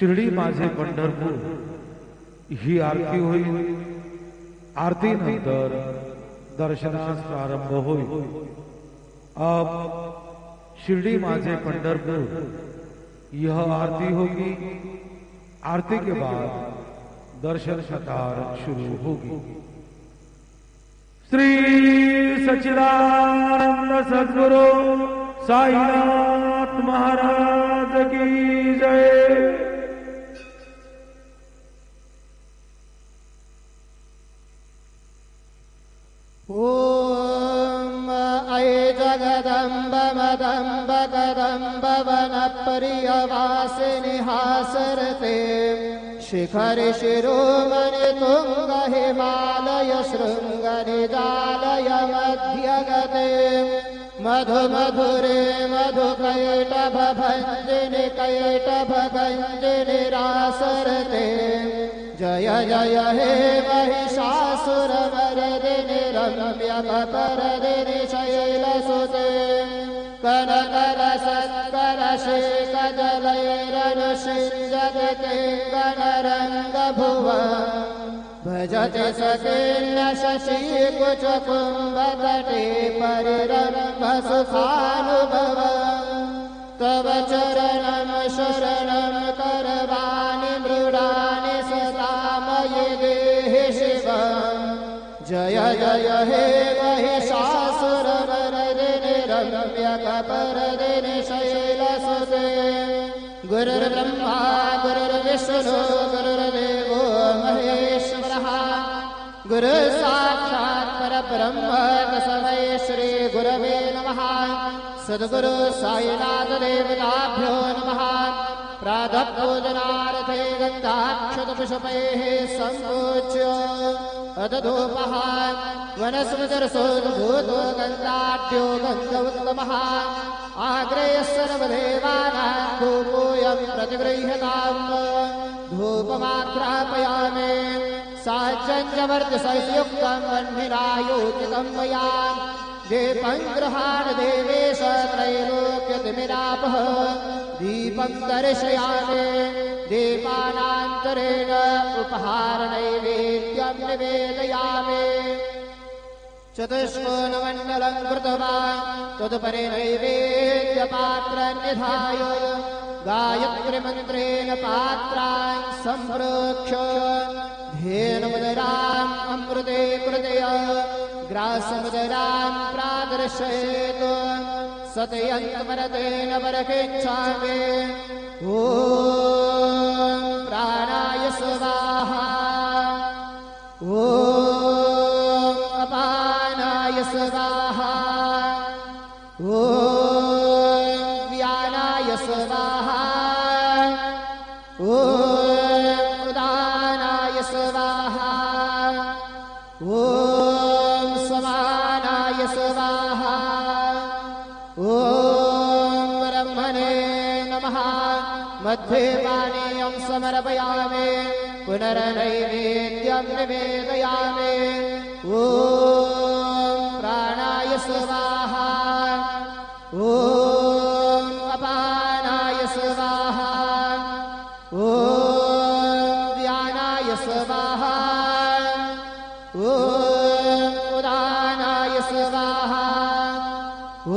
शिर्डी माझे पंढरपूर ही आरती होईल। आरती नंतर दर्शनास प्रारंभ होईल। अब शिर्डी माझे पंढरपुर यह आरती होगी। आरती के बाद दर्शन कतार शुरू होगी। श्री सच्चिदानंद सद्गुरु साईनाथ महाराज की जय। ओम ऐ जगदम्ब मदम्ब कदम्ब वन प्रियवासिनि हासरते शिखरि शिरोमणि तुंग हिमालय शृंग निजालय मध्यगते मधु मधुरे मधु कैटभ भंजिनि कैटभ गंजिनि रासरते जय जय हे महिषासुर मर्दिनि रम्य कपर्दिनि शैलसुते कनकर सत्कर शेखजलैरनुषिञ्जति किङ्कणरङ्ग भुवन् भजति सकीर्ण शशीकुचकुम्भतटे परिरम्भ सुखानुभवम् तव चरणं शरणं करवाणि मृडानि सतामयि देहि शिवम् जय जय हे महिषासुरमर्दिनि रम्य कपर्दिनि शैलसुते गुरुर्ब्रह्मा गुरुर्विष्णु गुरुर्देवो महेश्वरः गुरु साक्षात् परब्रह्म तस्मै श्री गुरवे नमः। सद्गुरु साईनाथ देवताभ्यो नमः। प्रातः पूजनार्थे गन्धाक्षतपुष्पैः सम्पूज्य अदधूपः वनस्पतिरसोद्भूतो गन्धाढ्यो गन्ध उत्तमः आग्रेयः सर्वदेवानां धूपोऽयं प्रतिगृह्यताम्। धूपमाग्रापयामि साज्जन्यवर्धसयुक्तं वह्निरायोचितं मया दीपं गृहाण देवेश त्रैलोक्यतिमिरापः दीपं दर्शयामि दीपानान्तरेण उपहारनैवेद्यं निवेदयामि। चतुष्कोणमण्डलं कृत्वा तदुपरि नैवेद्यपात्रं निधाय गायत्रीमन्त्रेण पात्रान् सम्प्रोक्ष्य धेनुमुदराम् अमृते कृतय ग्रासमुदरां प्रादर्शयेत् सतयन्तमरतेन वरकिच्छामि। ॐ प्राणाय स्वाहा ॐ अपानाय स्वाहा ॐ व्यानाय स्वाहा ॐ उदानाय स्वाहा ॐ समानाय स्वाहा ॐ ब्रह्मणे नमः। मध्ये पानीयं समर्पयामि पुनर्नैवेद्यं निवेदयामि। ॐ प्राणाय स्वाहा ॐ अपानाय स्वाहा ॐ व्यानाय स्वाहा ॐ उदानाय स्वाहा ॐ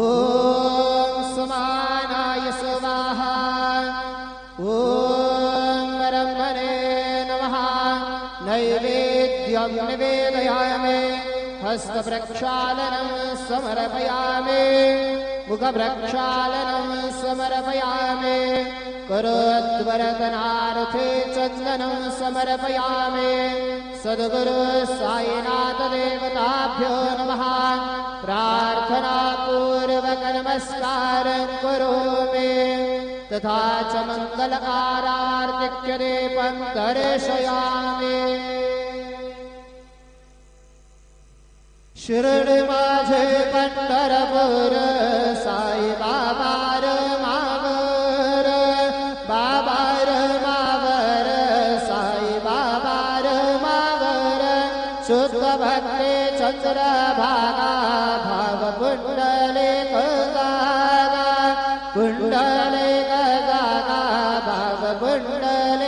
समानाय स्वाहा ॐ ब्रह्मणे नमः। नैवेद्यं निवेदयामि हस्तप्रक्षालनं समर्पयामि मुखप्रक्षालनं समर्पयामि करोद्वरदनार्थे चन्दनं समर्पयामि। सद्गुरु साईनाथ देवताभ्यो नमः। प्रार्थनापूर्वक नमस्कारं करोमि तथा च मङ्गलकारार्तिक्यदीपं दर्शयामि। शिर्डी माझे पंढरपूर साई बाबा र मावर बाबा र मावर साई बाबा र मावर शुद्ध भक्ते चंद्रभागा भाव कुंडले गागा कुंडले गागा भाव कुंडले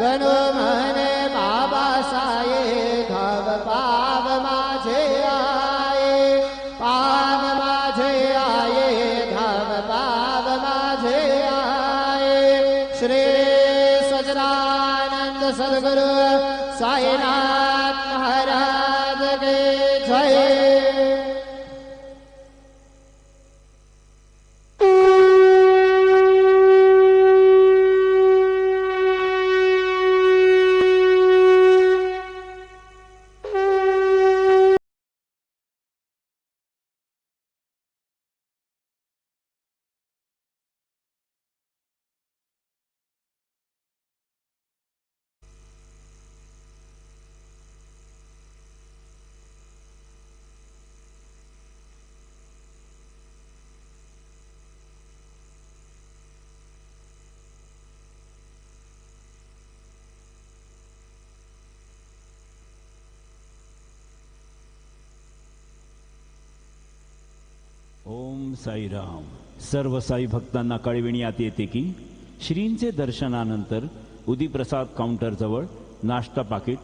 गणू म्हणे बाबा साये धाव पाव माझे आये पाव माझे आये धाव पाव माझे आये श्री सच्चिदानंद सद्गुरु साईनाथ महाराज के जय। ओम साईराम। सर्व साई भक्तांना कळविण्यात येते की श्रींचे दर्शनानंतर उदीप्रसाद काउंटरजवळ नाश्ता पाकिट